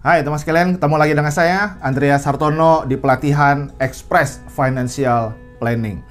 Hai teman sekalian, ketemu lagi dengan saya Andreas Hartono di pelatihan Express Financial Planning.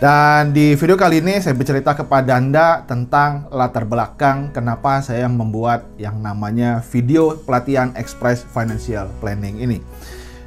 Dan di video kali ini saya bercerita kepada Anda tentang latar belakang kenapa saya membuat yang namanya video pelatihan Express Financial Planning ini.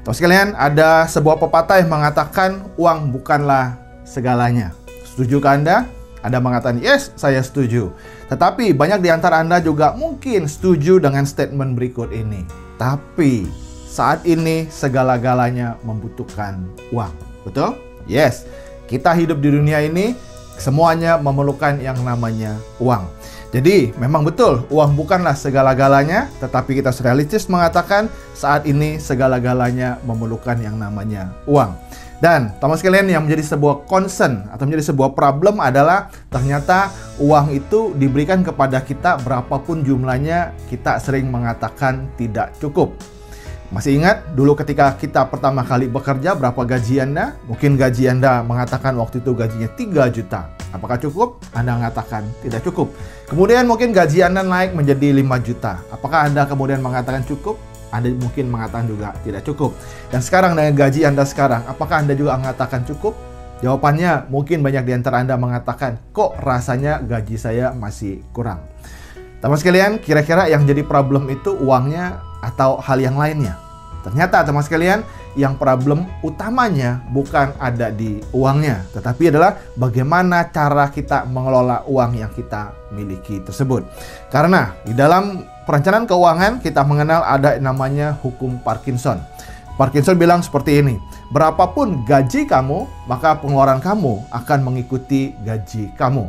Teman sekalian, ada sebuah pepatah yang mengatakan uang bukanlah segalanya. Setujukah Anda? Anda mengatakan, yes, saya setuju. Tetapi banyak di antara Anda juga mungkin setuju dengan statement berikut ini. Tapi saat ini segala-galanya membutuhkan uang. Betul? Yes. Kita hidup di dunia ini semuanya memerlukan yang namanya uang. Jadi memang betul uang bukanlah segala-galanya, tetapi kita realistis mengatakan saat ini segala-galanya memerlukan yang namanya uang. Dan teman sekalian, yang menjadi sebuah concern atau menjadi sebuah problem adalah ternyata uang itu diberikan kepada kita berapapun jumlahnya, kita sering mengatakan tidak cukup. Masih ingat dulu ketika kita pertama kali bekerja, berapa gaji Anda? Mungkin gaji Anda mengatakan waktu itu gajinya 3 juta. Apakah cukup? Anda mengatakan tidak cukup. Kemudian mungkin gaji Anda naik menjadi 5 juta. Apakah Anda kemudian mengatakan cukup? Anda mungkin mengatakan juga tidak cukup. Dan sekarang dengan gaji Anda sekarang, apakah Anda juga mengatakan cukup? Jawabannya mungkin banyak di antara Anda mengatakan, kok rasanya gaji saya masih kurang. Teman sekalian, kira-kira yang jadi problem itu uangnya atau hal yang lainnya? Ternyata teman sekalian, yang problem utamanya bukan ada di uangnya, tetapi adalah bagaimana cara kita mengelola uang yang kita miliki tersebut. Karena di dalam perencanaan keuangan kita mengenal ada namanya hukum Parkinson. Parkinson bilang seperti ini, berapapun gaji kamu, maka pengeluaran kamu akan mengikuti gaji kamu.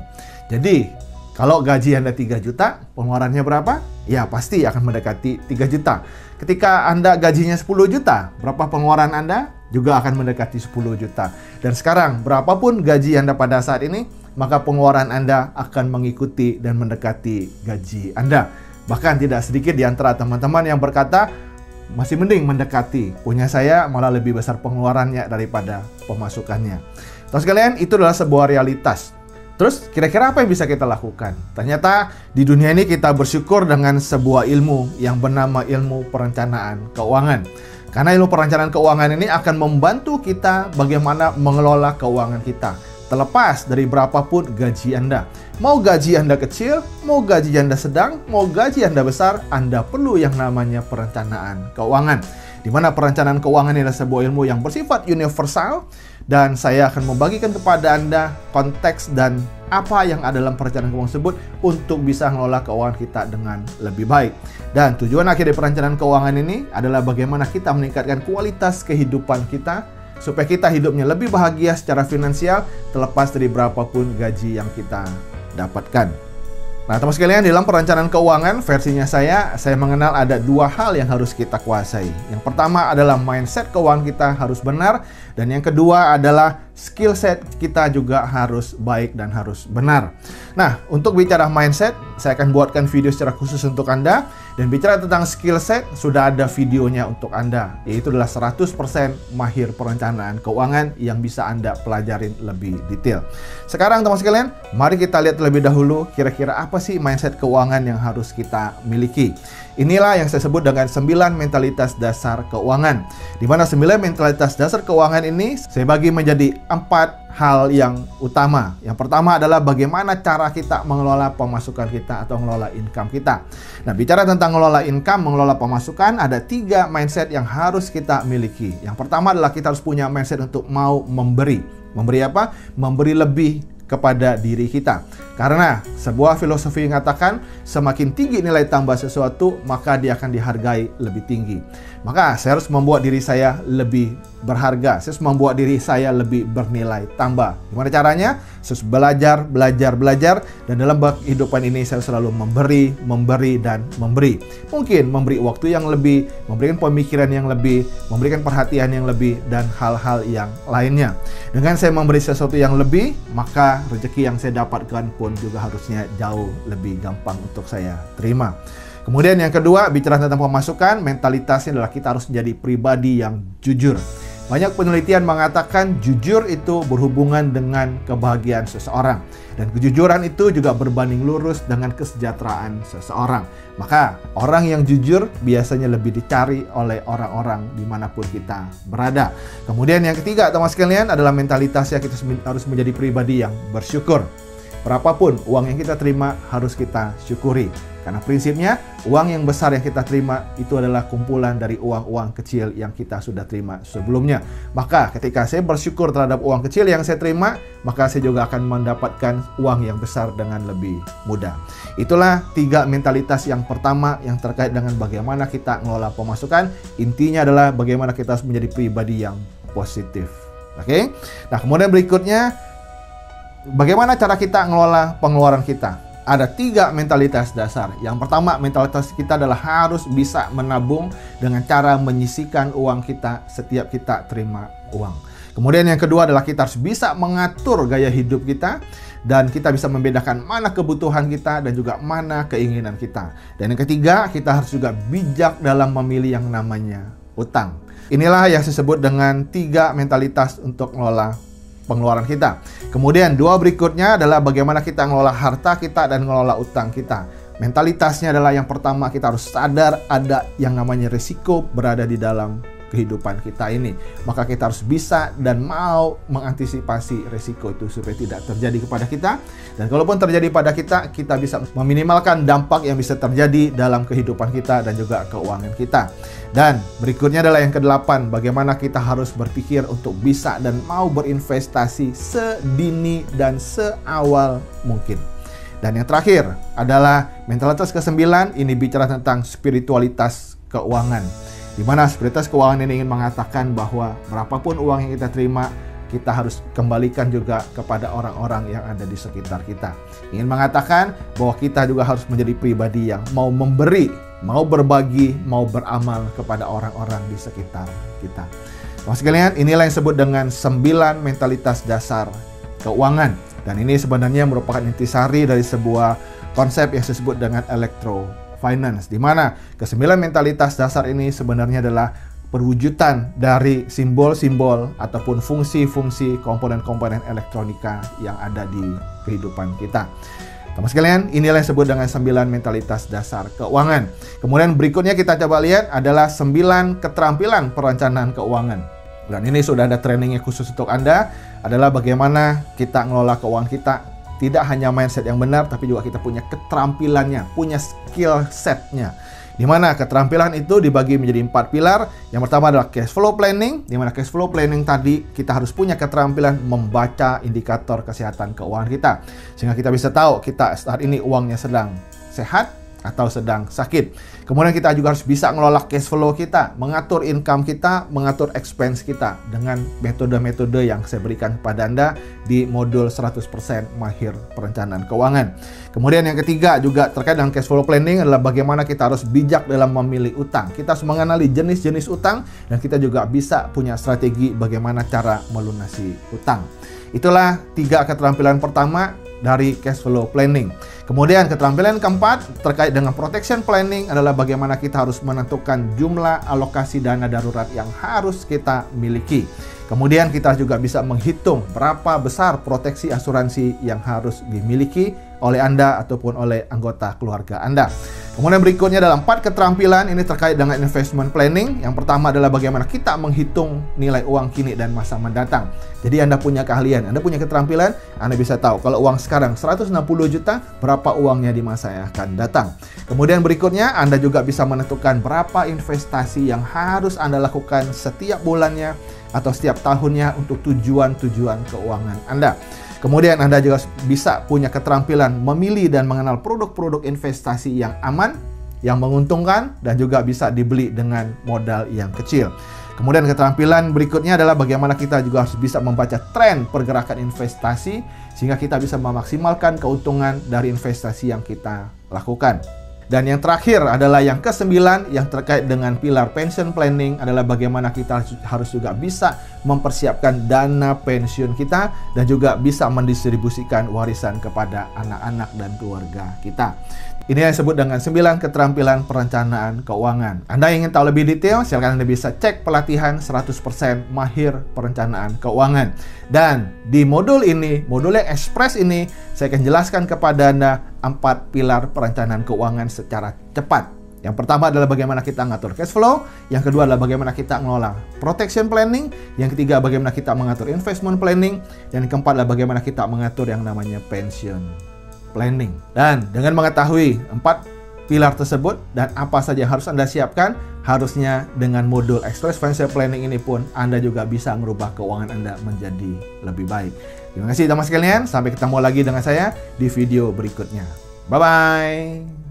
Jadi, kalau gaji Anda 3 juta, pengeluarannya berapa? Ya, pasti akan mendekati 3 juta. Ketika Anda gajinya 10 juta, berapa pengeluaran Anda? Juga akan mendekati 10 juta. Dan sekarang, berapapun gaji Anda pada saat ini, maka pengeluaran Anda akan mengikuti dan mendekati gaji Anda. Bahkan tidak sedikit di antara teman-teman yang berkata, masih mending mendekati. Punya saya malah lebih besar pengeluarannya daripada pemasukannya. Terus sekalian, itu adalah sebuah realitas. Terus kira-kira apa yang bisa kita lakukan? Ternyata di dunia ini kita bersyukur dengan sebuah ilmu yang bernama ilmu perencanaan keuangan. Karena ilmu perencanaan keuangan ini akan membantu kita bagaimana mengelola keuangan kita. Terlepas dari berapapun gaji Anda. Mau gaji Anda kecil, mau gaji Anda sedang, mau gaji Anda besar, Anda perlu yang namanya perencanaan keuangan. Di mana perencanaan keuangan ini adalah sebuah ilmu yang bersifat universal, dan saya akan membagikan kepada Anda konteks dan apa yang ada dalam perencanaan keuangan tersebut untuk bisa mengelola keuangan kita dengan lebih baik. Dan tujuan akhir dari perencanaan keuangan ini adalah bagaimana kita meningkatkan kualitas kehidupan kita, supaya kita hidupnya lebih bahagia secara finansial terlepas dari berapapun gaji yang kita dapatkan. Nah, teman sekalian, dalam perencanaan keuangan versinya saya mengenal ada 2 hal yang harus kita kuasai. Yang pertama adalah mindset keuangan kita harus benar, dan yang kedua adalah skill set kita juga harus baik dan harus benar. Nah, untuk bicara mindset, saya akan buatkan video secara khusus untuk Anda, dan bicara tentang skill set, sudah ada videonya untuk Anda, yaitu adalah 100% mahir perencanaan keuangan yang bisa Anda pelajarin lebih detail. Sekarang teman sekalian, mari kita lihat terlebih dahulu kira-kira apa sih mindset keuangan yang harus kita miliki. Inilah yang saya sebut dengan 9 mentalitas dasar keuangan. Di mana 9 mentalitas dasar keuangan ini saya bagi menjadi 4 hal yang utama. Yang pertama adalah bagaimana cara kita mengelola pemasukan kita atau mengelola income kita. Nah, bicara tentang mengelola income, mengelola pemasukan, ada 3 mindset yang harus kita miliki. Yang pertama adalah kita harus punya mindset untuk mau memberi. Memberi apa? Memberi lebih kepada diri kita. Karena sebuah filosofi mengatakan semakin tinggi nilai tambah sesuatu, maka dia akan dihargai lebih tinggi. Maka saya harus membuat diri saya lebih berharga. Saya harus membuat diri saya lebih bernilai tambah. Gimana caranya? Saya harus belajar. Dan dalam kehidupan ini saya selalu memberi, dan memberi. Mungkin memberi waktu yang lebih, memberikan pemikiran yang lebih, memberikan perhatian yang lebih, dan hal-hal yang lainnya. Dengan saya memberi sesuatu yang lebih, maka rezeki yang saya dapatkan pun juga harusnya jauh lebih gampang untuk saya terima. Kemudian yang kedua, bicara tentang pemasukan, mentalitasnya adalah kita harus menjadi pribadi yang jujur. Banyak penelitian mengatakan jujur itu berhubungan dengan kebahagiaan seseorang. Dan kejujuran itu juga berbanding lurus dengan kesejahteraan seseorang. Maka orang yang jujur biasanya lebih dicari oleh orang-orang dimanapun kita berada. Kemudian yang ketiga, teman sekalian, adalah mentalitas yang kita harus menjadi pribadi yang bersyukur. Berapapun uang yang kita terima harus kita syukuri. Karena prinsipnya uang yang besar yang kita terima itu adalah kumpulan dari uang-uang kecil yang kita sudah terima sebelumnya. Maka ketika saya bersyukur terhadap uang kecil yang saya terima, maka saya juga akan mendapatkan uang yang besar dengan lebih mudah. Itulah 3 mentalitas yang pertama yang terkait dengan bagaimana kita mengelola pemasukan. Intinya adalah bagaimana kita harus menjadi pribadi yang positif. Oke? Nah, kemudian berikutnya, bagaimana cara kita mengelola pengeluaran kita? Ada 3 mentalitas dasar. Yang pertama, mentalitas kita adalah harus bisa menabung dengan cara menyisihkan uang kita setiap kita terima uang. Kemudian yang kedua adalah kita harus bisa mengatur gaya hidup kita, dan kita bisa membedakan mana kebutuhan kita dan juga mana keinginan kita. Dan yang ketiga, kita harus juga bijak dalam memilih yang namanya utang. Inilah yang disebut dengan 3 mentalitas untuk mengelola pengeluaran kita. Kemudian 2 berikutnya adalah bagaimana kita mengelola harta kita dan mengelola utang kita. Mentalitasnya adalah yang pertama, kita harus sadar ada yang namanya risiko berada di dalam kehidupan kita ini. Maka kita harus bisa dan mau mengantisipasi risiko itu supaya tidak terjadi kepada kita. Dan kalaupun terjadi pada kita, kita bisa meminimalkan dampak yang bisa terjadi dalam kehidupan kita dan juga keuangan kita. Dan berikutnya adalah yang ke-8, bagaimana kita harus berpikir untuk bisa dan mau berinvestasi sedini dan seawal mungkin. Dan yang terakhir adalah mentalitas ke-9, ini bicara tentang spiritualitas keuangan. Di mana spiritualitas keuangan ini ingin mengatakan bahwa berapapun uang yang kita terima, kita harus kembalikan juga kepada orang-orang yang ada di sekitar kita. Ingin mengatakan bahwa kita juga harus menjadi pribadi yang mau memberi, mau berbagi, mau beramal kepada orang-orang di sekitar kita. Teman sekalian, inilah yang disebut dengan 9 mentalitas dasar keuangan. Dan ini sebenarnya merupakan intisari dari sebuah konsep yang disebut dengan electro-finance, di mana ke-9 mentalitas dasar ini sebenarnya adalah perwujudan dari simbol-simbol ataupun fungsi-fungsi komponen-komponen elektronika yang ada di kehidupan kita. Teman sekalian, inilah yang disebut dengan 9 mentalitas dasar keuangan. Kemudian berikutnya kita coba lihat adalah 9 keterampilan perencanaan keuangan. Dan ini sudah ada trainingnya khusus untuk Anda, adalah bagaimana kita ngelola keuangan kita. Tidak hanya mindset yang benar, tapi juga kita punya keterampilannya, punya skill setnya. Di mana keterampilan itu dibagi menjadi 4 pilar. Yang pertama adalah cash flow planning, di mana cash flow planning tadi kita harus punya keterampilan membaca indikator kesehatan keuangan kita. Sehingga kita bisa tahu kita saat ini uangnya sedang sehat atau sedang sakit. Kemudian kita juga harus bisa mengelola cash flow kita, mengatur income kita, mengatur expense kita dengan metode-metode yang saya berikan kepada Anda di modul 100% mahir perencanaan keuangan. Kemudian yang ketiga juga terkait dengan cash flow planning adalah bagaimana kita harus bijak dalam memilih utang. Kita harus mengenali jenis-jenis utang dan kita juga bisa punya strategi bagaimana cara melunasi utang. Itulah 3 keterampilan pertama dari cash flow planning. Kemudian keterampilan keempat terkait dengan protection planning adalah bagaimana kita harus menentukan jumlah alokasi dana darurat yang harus kita miliki. Kemudian kita juga bisa menghitung berapa besar proteksi asuransi yang harus dimiliki oleh Anda ataupun oleh anggota keluarga Anda. Kemudian berikutnya adalah 4 keterampilan ini terkait dengan investment planning. Yang pertama adalah bagaimana kita menghitung nilai uang kini dan masa mendatang. Jadi Anda punya keahlian, Anda punya keterampilan, Anda bisa tahu kalau uang sekarang 160 juta, berapa uangnya di masa yang akan datang. Kemudian berikutnya Anda juga bisa menentukan berapa investasi yang harus Anda lakukan setiap bulannya atau setiap tahunnya untuk tujuan-tujuan keuangan Anda. Kemudian Anda juga bisa punya keterampilan memilih dan mengenal produk-produk investasi yang aman, yang menguntungkan, dan juga bisa dibeli dengan modal yang kecil. Kemudian keterampilan berikutnya adalah bagaimana kita juga harus bisa membaca tren pergerakan investasi sehingga kita bisa memaksimalkan keuntungan dari investasi yang kita lakukan. Dan yang terakhir adalah yang ke-9 yang terkait dengan pilar pension planning adalah bagaimana kita harus juga bisa mempersiapkan dana pensiun kita dan juga bisa mendistribusikan warisan kepada anak-anak dan keluarga kita. Ini yang disebut dengan 9 keterampilan perencanaan keuangan. Anda ingin tahu lebih detail, silakan Anda bisa cek pelatihan 100% mahir perencanaan keuangan. Dan di modul ini, modul yang ekspres ini, saya akan jelaskan kepada Anda 4 pilar perencanaan keuangan secara cepat. Yang pertama adalah bagaimana kita ngatur cash flow, yang kedua adalah bagaimana kita mengelola protection planning, yang ketiga bagaimana kita mengatur investment planning, dan yang keempat adalah bagaimana kita mengatur yang namanya pension planning. Dan dengan mengetahui 4 pilar tersebut dan apa saja yang harus Anda siapkan, harusnya dengan modul Express Financial Planning ini pun Anda juga bisa merubah keuangan Anda menjadi lebih baik. Terima kasih teman sekalian, sampai ketemu lagi dengan saya di video berikutnya. Bye-bye!